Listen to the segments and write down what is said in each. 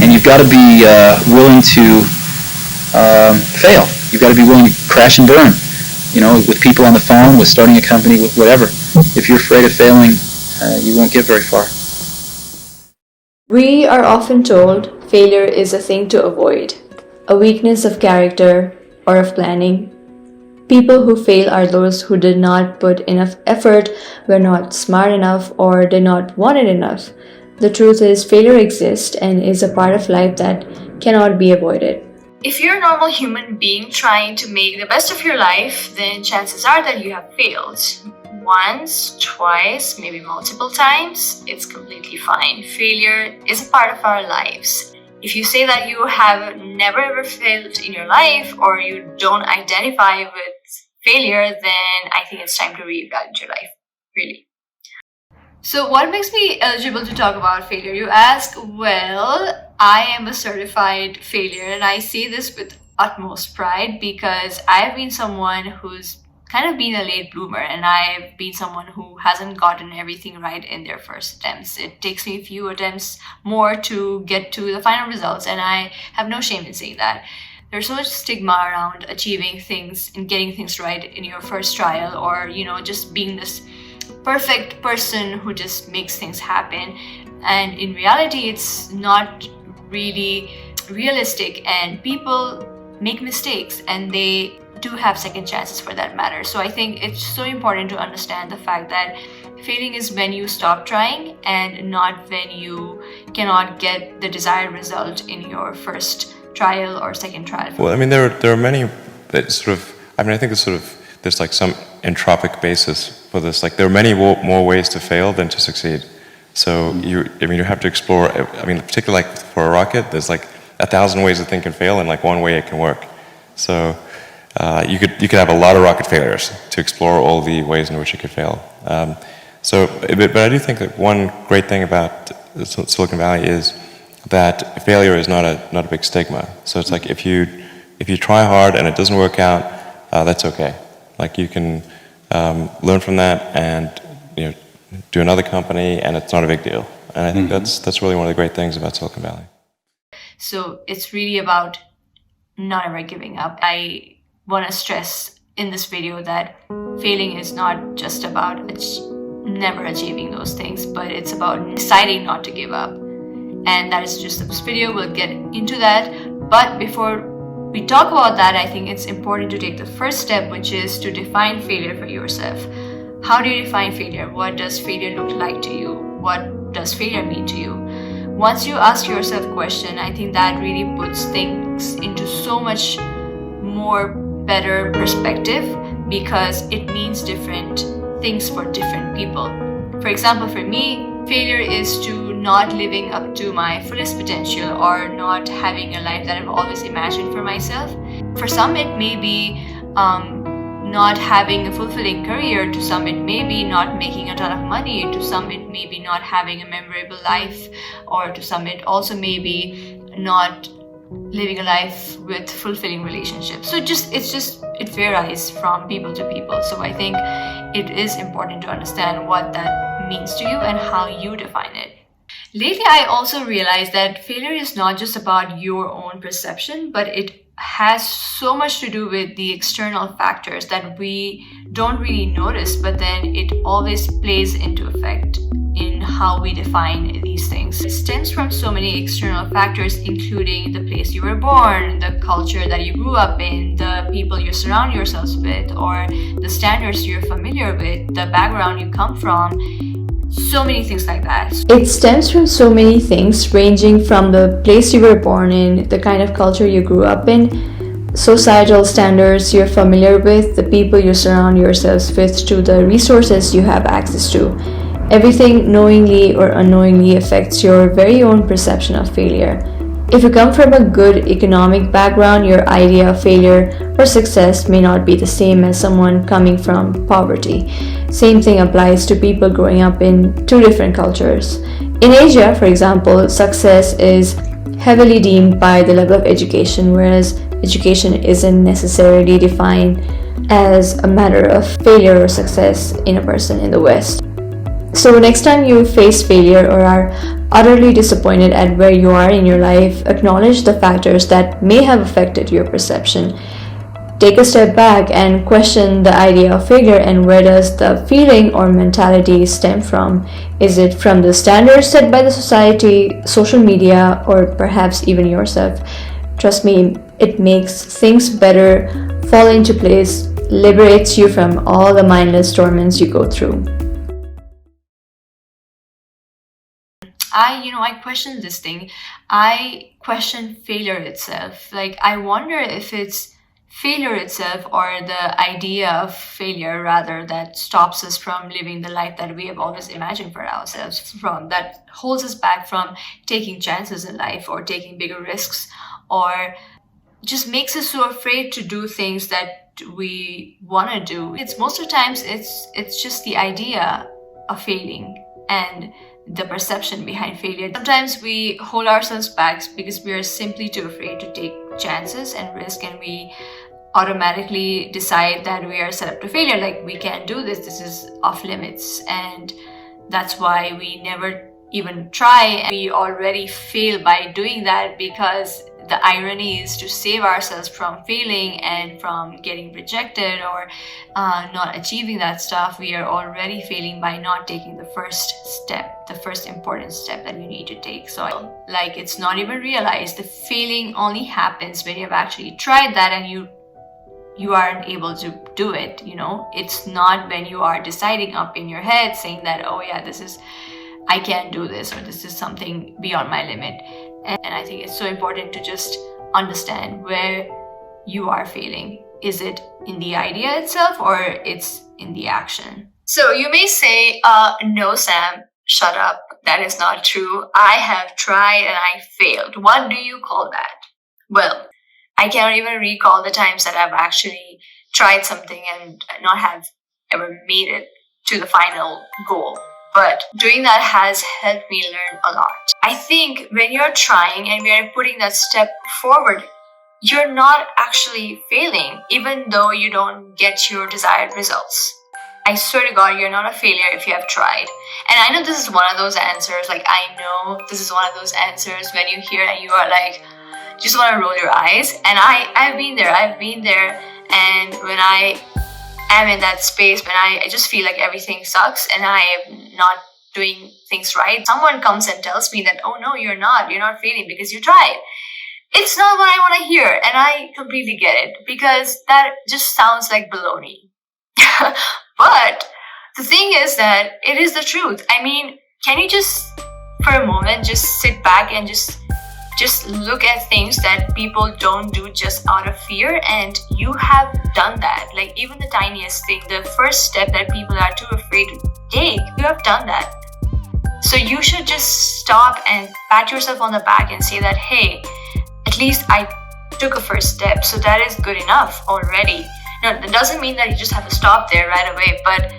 and you've got to be willing to fail. You've got to be willing to crash and burn. With people on the phone, with starting a company, with whatever. If you're afraid of failing, you won't get very far. We are often told failure is a thing to avoid, a weakness of character or of planning. People who fail are those who did not put enough effort, were not smart enough, or did not want it enough. The truth is, failure exists and is a part of life that cannot be avoided. If you're a normal human being trying to make the best of your life, then chances are that you have failed. Once, twice, maybe multiple times, it's completely fine. Failure is a part of our lives. If you say that you have never ever failed in your life, or you don't identify with failure, then I think it's time to reevaluate your life, really. So what makes me eligible to talk about failure, you ask? Well, I am a certified failure, and I say this with utmost pride because I've been someone who's kind of been a late bloomer, and I've been someone who hasn't gotten everything right in their first attempts. It takes me a few attempts more to get to the final results, and I have no shame in saying that. There's so much stigma around achieving things and getting things right in your first trial, or just being this perfect person who just makes things happen. And in reality, it's not really realistic, and people make mistakes, and they do have second chances for that matter. So I think it's so important to understand the fact that failing is when you stop trying, and not when you cannot get the desired result in your first trial or second trial. Well, I mean, there are many that sort of, I think there's there's like some entropic basis for this. Like, there are many more ways to fail than to succeed. So you have to explore. Particularly like for a rocket, there's like 1,000 ways to think and fail, and like one way it can work. So you could have a lot of rocket failures to explore all the ways in which it could fail. But I do think that one great thing about Silicon Valley is that failure is not a big stigma. So it's like if you try hard and it doesn't work out, that's okay. Like, you can learn from that and do another company, and it's not a big deal. And I think that's really one of the great things about Silicon Valley. So it's really about not ever giving up. I want to stress in this video that failing is not just about never achieving those things, but it's about deciding not to give up. And that is just this video. We'll get into that. But before we talk about that, I think it's important to take the first step, which is to define failure for yourself. How do you define failure? What does failure look like to you? What does failure mean to you? Once you ask yourself a question, I think that really puts things into so much more better perspective, because it means different things for different people. For example, for me, failure is to not living up to my fullest potential, or not having a life that I've always imagined for myself. For some, it may be not having a fulfilling career. To some, it may be not making a ton of money. To some, it may be not having a memorable life. Or to some, it also may be not living a life with fulfilling relationships. So it varies from people to people. So I think it is important to understand what that means to you and how you define it. Lately, I also realized that failure is not just about your own perception, but it has so much to do with the external factors that we don't really notice, but then it always plays into effect in how we define these things. It stems from so many external factors, including the place you were born, the culture that you grew up in, the people you surround yourselves with, or the standards you're familiar with, the background you come from. So many things like that. It stems from so many things, ranging from the place you were born in, the kind of culture you grew up in, societal standards you're familiar with, the people you surround yourselves with, to the resources you have access to. Everything knowingly or unknowingly affects your very own perception of failure. If you come from a good economic background, your idea of failure or success may not be the same as someone coming from poverty. Same thing applies to people growing up in two different cultures. In Asia, for example, success is heavily deemed by the level of education, whereas education isn't necessarily defined as a matter of failure or success in a person in the West. So next time you face failure or are utterly disappointed at where you are in your life, acknowledge the factors that may have affected your perception. Take a step back and question the idea of failure, and where does the feeling or mentality stem from? Is it from the standards set by the society, social media, or perhaps even yourself? Trust me, it makes things better, fall into place, liberates you from all the mindless torments you go through. I question this thing. I question failure itself. Like, I wonder if it's failure itself or the idea of failure rather that stops us from living the life that we have always imagined for ourselves, from that holds us back from taking chances in life or taking bigger risks, or just makes us so afraid to do things that we want to do. It's most of the times it's just the idea of failing and the perception behind failure. Sometimes we hold ourselves back because we are simply too afraid to take chances and risk, and we automatically decide that we are set up to failure, like we can't do this is off limits, and that's why we never even try, and we already fail by doing that, because the irony is to save ourselves from failing and from getting rejected or not achieving that stuff, we are already failing by not taking the first step, the first important step that you need to take. So like, it's not even realized. The failing only happens when you've actually tried that and you aren't able to do it. It's not when you are deciding up in your head saying that, oh yeah, I can't do this, or this is something beyond my limit. And I think it's so important to just understand where you are failing. Is it in the idea itself, or it's in the action? So you may say, no, Sam, shut up. That is not true. I have tried and I failed. What do you call that? Well, I cannot even recall the times that I've actually tried something and not have ever made it to the final goal. But doing that has helped me learn a lot. I think when you're trying and we are putting that step forward, you're not actually failing, even though you don't get your desired results. I swear to God, you're not a failure if you have tried. And I know this is one of those answers, like I know this is one of those answers when you hear and you are like, just want to roll your eyes. And I've been there, and when I am in that space, when I just feel like everything sucks and I am not doing things right, someone comes and tells me that, oh no, you're not failing because you tried. It's not what I want to hear, and I completely get it, because that just sounds like baloney. But the thing is that it is the truth. I mean, can you just, for a moment, just sit back and just look at things that people don't do just out of fear, and you have done that. Like, even the tiniest thing, the first step that people are too afraid to take, you have done that. So you should just stop and pat yourself on the back and say that, hey, at least I took a first step, so that is good enough already. Now, that doesn't mean that you just have to stop there right away, but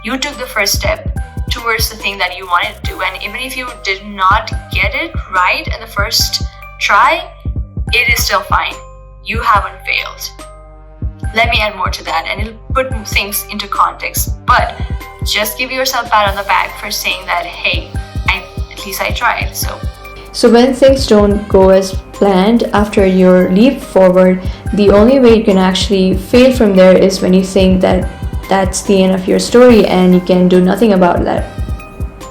you took the first step towards the thing that you wanted to do. And even if you did not get it right in the first try, it is still fine. You haven't failed. Let me add more to that, and it'll put things into context. But just give yourself a pat on the back for saying that, hey, at least I tried. So when things don't go as planned after your leap forward, the only way you can actually fail from there is when you think that that's the end of your story and you can do nothing about that.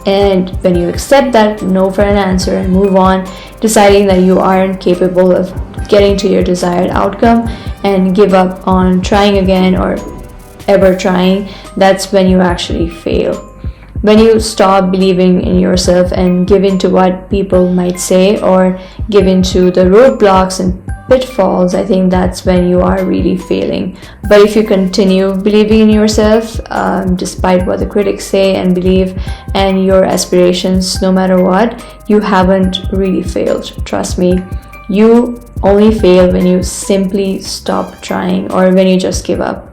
And when you accept that no for an answer and move on, deciding that you aren't capable of getting to your desired outcome and give up on trying again or ever trying, that's when you actually fail. When you stop believing in yourself and give in to what people might say, or give in to the roadblocks and pitfalls, I think that's when you are really failing. But if you continue believing in yourself, despite what the critics say and believe, and your aspirations, no matter what, you haven't really failed. Trust me, you only fail when you simply stop trying or when you just give up.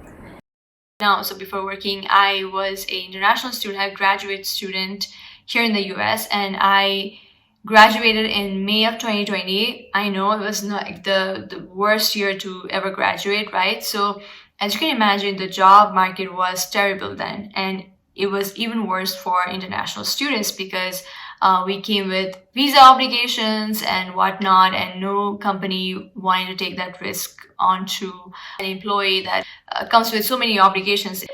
Now, so before working, I was an international student, a graduate student here in the US, and I graduated in May of 2020. I know it was not the worst year to ever graduate, right? So as you can imagine, the job market was terrible then, and it was even worse for international students because we came with visa obligations and whatnot, and no company wanted to take that risk onto an employee that comes with so many obligations.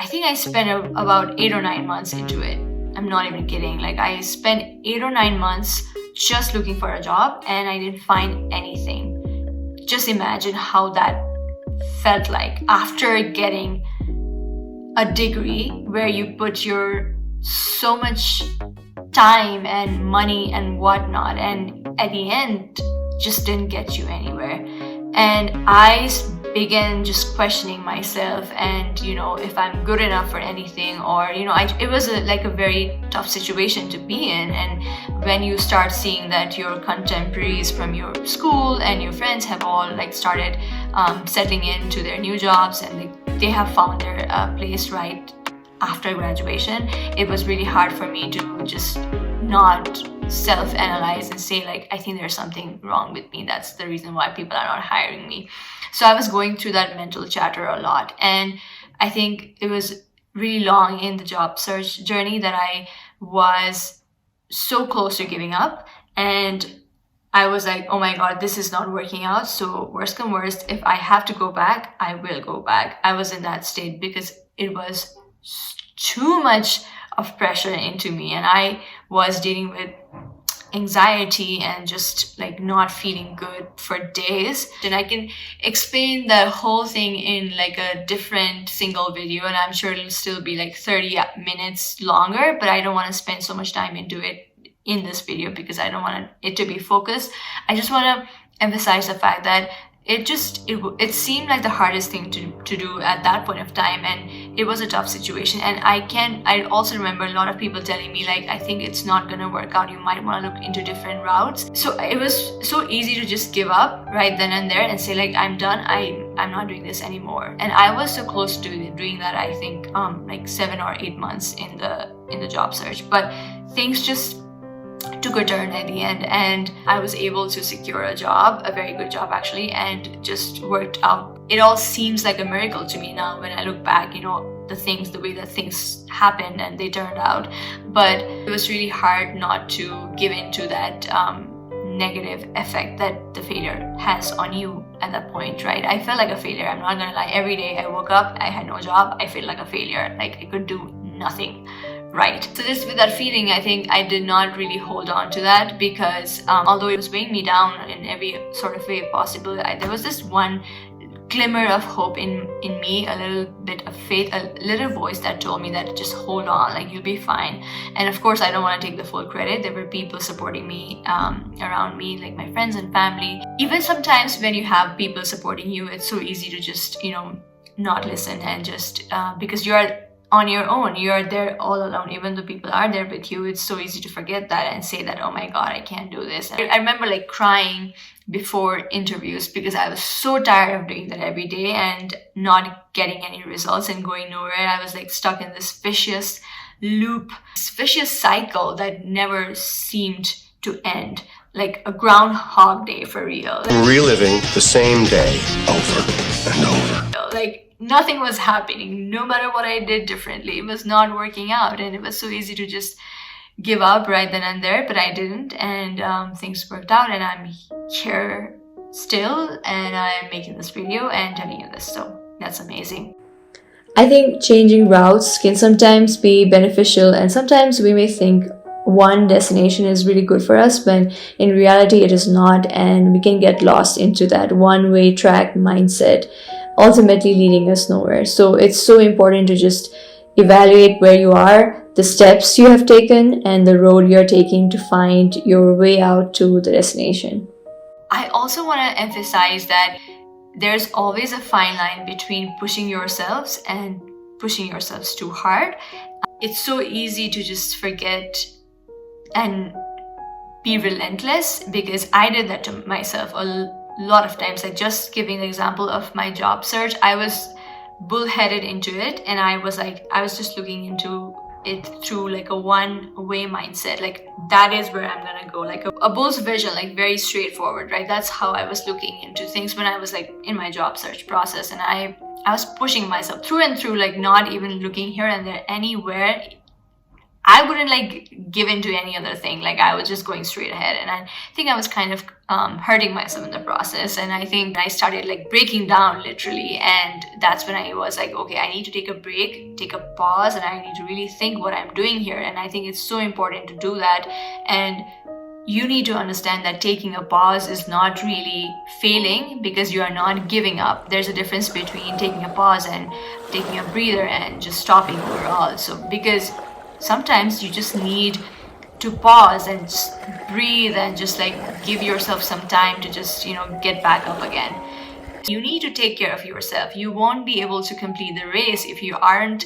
I think I spent about 8 or 9 months into it. I'm not even kidding. Like, I spent 8 or 9 months just looking for a job and I didn't find anything. Just imagine how that felt like after getting a degree where you put your so much time and money and whatnot, and at the end just didn't get you anywhere. And I began just questioning myself and, you know, if I'm good enough for anything, or, you know, it was like a very tough situation to be in. And when you start seeing that your contemporaries from your school and your friends have all like started settling into their new jobs and they have found their place right after graduation, it was really hard for me to just not self-analyze and say like, I think there's something wrong with me. That's the reason why people are not hiring me. So I was going through that mental chatter a lot. And I think it was really long in the job search journey that I was so close to giving up. And I was like, oh my God, this is not working out. So worst come worst, if I have to go back, I will go back. I was in that state because it was too much of pressure into me, and I was dealing with anxiety and just like not feeling good for days. And I can explain the whole thing in like a different single video, and I'm sure it'll still be like 30 minutes longer, but I don't want to spend so much time into it in this video because I don't want it to be focused. I just want to emphasize the fact that it seemed like the hardest thing to do at that point of time, and it was a tough situation. And I also remember a lot of people telling me like, I think it's not gonna work out, you might want to look into different routes. So it was so easy to just give up right then and there and say like, I'm done, I'm not doing this anymore. And I was so close to doing that, I think like 7 or 8 months in the job search, but things just took a turn at the end, and I was able to secure a job, a very good job actually, and just worked out. It all seems like a miracle to me now when I look back, you know, the way that things happened and they turned out. But it was really hard not to give in to that negative effect that the failure has on you at that point, right? I felt like a failure, I'm not gonna lie. Every day I woke up, I had no job, I felt like a failure, like I could do nothing right. So just with that feeling, I think I did not really hold on to that because although it was weighing me down in every sort of way possible, there was this one glimmer of hope in me, a little bit of faith, a little voice that told me that just hold on, like you'll be fine. And of course, I don't want to take the full credit. There were people supporting me around me, like my friends and family. Even sometimes when you have people supporting you, it's so easy to just, you know, not listen and just because you're on your own, you're there all alone. Even though people are there with you, it's so easy to forget that and say that, oh my God, I can't do this. I remember like crying before interviews because I was so tired of doing that every day and not getting any results and going nowhere. I was like stuck in this vicious loop, this vicious cycle that never seemed to end, like a Groundhog Day for real. Reliving the same day over and over. Like nothing was happening. No matter what I did differently, it was not working out, and it was so easy to just give up right then and there, but I didn't, and things worked out, and I'm here still, and I'm making this video and telling you this, so that's amazing. I think changing routes can sometimes be beneficial, and sometimes we may think one destination is really good for us when in reality it is not, and we can get lost into that one-way track mindset, ultimately leading us nowhere. So it's so important to just evaluate where you are, the steps you have taken, and the road you're taking to find your way out to the destination. I also want to emphasize that there's always a fine line between pushing yourselves and pushing yourselves too hard. It's so easy to just forget and be relentless, because I did that to myself a lot of times. Like, just giving the example of my job search, I was bullheaded into it, and I was just looking into it through like a one-way mindset, like that is where I'm gonna go, like a bull's vision, like very straightforward, right? That's how I was looking into things when I was like in my job search process, and I was pushing myself through and through, like not even looking here and there anywhere I wouldn't like give in to any other thing. Like I was just going straight ahead, and I think I was kind of hurting myself in the process. And I think I started like breaking down literally, and that's when I was like, okay, I need to take a break, take a pause, and I need to really think what I'm doing here. And I think it's so important to do that. And you need to understand that taking a pause is not really failing, because you are not giving up. There's a difference between taking a pause and taking a breather and just stopping overall. So because sometimes you just need to pause and just breathe and just like give yourself some time to just, get back up again. You need to take care of yourself. You won't be able to complete the race if you aren't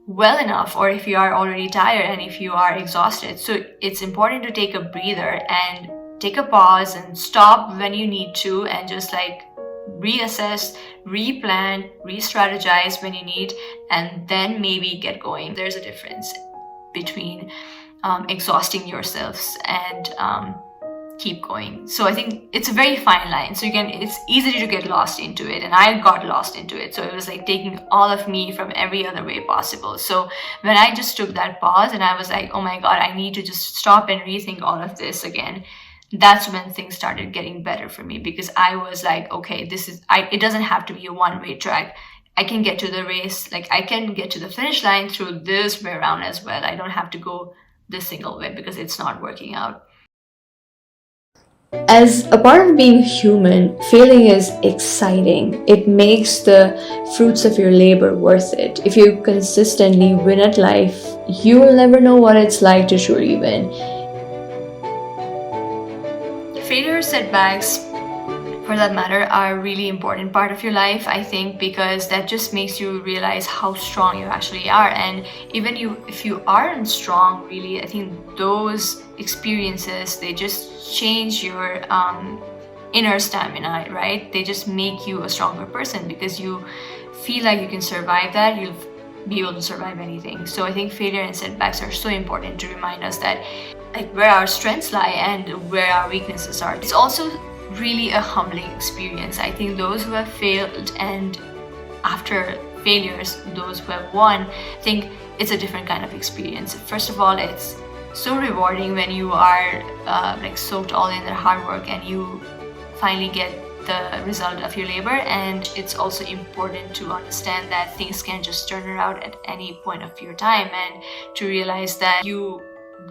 well enough, or if you are already tired and if you are exhausted. So it's important to take a breather and take a pause and stop when you need to, and just like reassess, replan, re-strategize when you need, and then maybe get going. There's a difference between exhausting yourselves and keep going. So I think it's a very fine line. So it's easy to get lost into it, and I got lost into it. So it was like taking all of me from every other way possible. So when I just took that pause and I was like, oh my God, I need to just stop and rethink all of this again, that's when things started getting better for me, because I was like, okay, it doesn't have to be a one-way track. I can get to the race, like I can get to the finish line through this way around as well. I don't have to go this single way because it's not working out. As a part of being human, failing is exciting. It makes the fruits of your labor worth it. If you consistently win at life, you will never know what it's like to truly win. Failure, setbacks, for that matter, are a really important part of your life, I think, because that just makes you realize how strong you actually are. And even if you aren't strong, really, I think those experiences, they just change your inner stamina, right? They just make you a stronger person, because you feel like you can survive that. You'll be able to survive anything. So I think failure and setbacks are so important to remind us that like where our strengths lie and where our weaknesses are. It's also really a humbling experience. I think those who have failed, and after failures, those who have won, think it's a different kind of experience. First of all, it's so rewarding when you are like soaked all in their hard work and you finally get the result of your labor. And it's also important to understand that things can just turn around at any point of your time, and to realize that you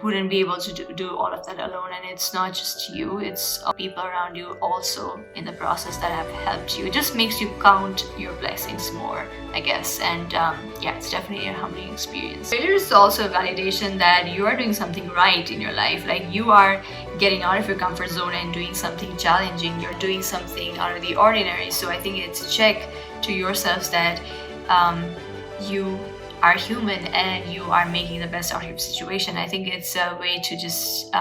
wouldn't be able to do all of that alone, and it's not just you, it's people around you also in the process that have helped you. It just makes you count your blessings more, I guess. And yeah, it's definitely a humbling experience. Failure is also a validation that you are doing something right in your life, like you are getting out of your comfort zone and doing something challenging, you're doing something out of the ordinary. So I think it's a check to yourselves that you are human and you are making the best out of your situation. I think it's a way to just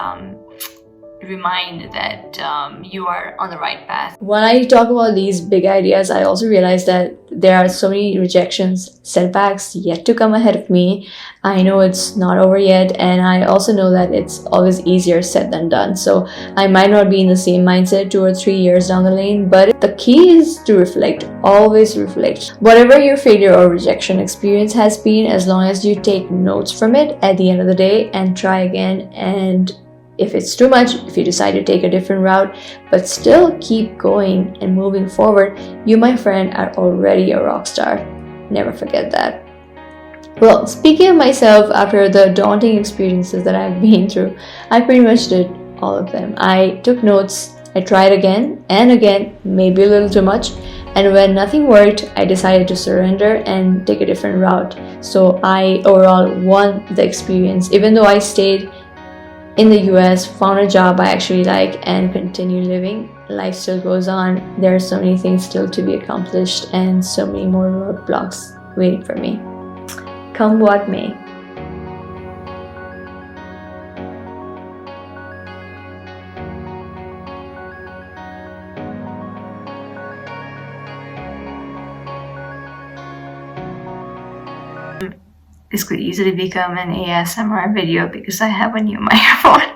remind that you are on the right path. When I talk about these big ideas, I also realize that there are so many rejections, setbacks yet to come ahead of me. I know it's not over yet, and I also know that it's always easier said than done. So I might not be in the same mindset 2 or 3 years down the lane, but the key is to reflect, always reflect. Whatever your failure or rejection experience has been, as long as you take notes from it at the end of the day and try again, and if it's too much, if you decide to take a different route, but still keep going and moving forward, you, my friend, are already a rock star. Never forget that. Well, speaking of myself, after the daunting experiences that I've been through, I pretty much did all of them. I took notes, I tried again and again, maybe a little too much, and when nothing worked, I decided to surrender and take a different route. So I overall won the experience, even though I stayed in the US, found a job I actually like, and continue living. Life still goes on. There are so many things still to be accomplished and so many more roadblocks waiting for me. Come what may. This could easily become an ASMR video because I have a new microphone.